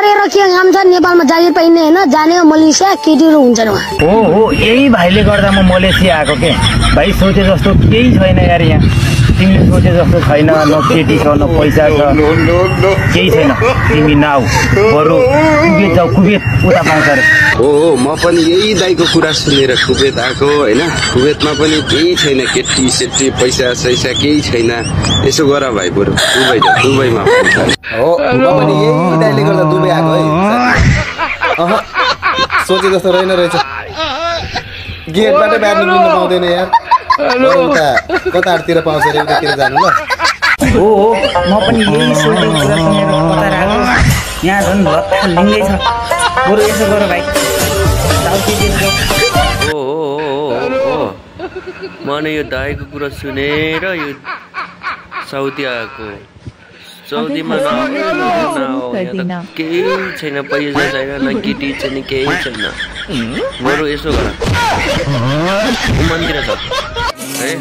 पढेर के काम छ नेपालमा जागिर पाइने हैन जाने मलेसिया केटीहरु हुन्छन् वहाँ हो यही भाइले गर्दा म मलेसिया आएको के भाइ सोचे जस्तो केही छैन यार यहाँ तिमीले सोचे जस्तो छैन न केटी छ न पैसा छ केही छैन तिमी नआऊ बरु कुवेत जाऊ कुवेत उता पाउँछ रे हो म पनि यही दाइको कुरा सुनेर कुवेत आएको हैन कुवेतमा पनि केही छैन केटी सेटी पैसा सैसा केही छैन यसो गर भाइ बरु दुबई जा दुबईमा हो म पनि यही दाइले गर्दा दुबई आएको है सोचे जस्तो रहेन रहेछ गेटबाट बाहिर निक्लिन पाउँदैन यार कतातिर पाउँछ रे उतातिर जानु ल हो म पनि यही सोचे कुरा सुनेर कता राख्नु यहाँ झन् भत्ता लिँदै छ बरु यसो गर भाइ म यो दाइको कुरा सुनेर यो साउदी आएको साउदीमा केही छैन पैसा छैन न केटी छैन केही छैन बरु यसो गर मन्दिर छ है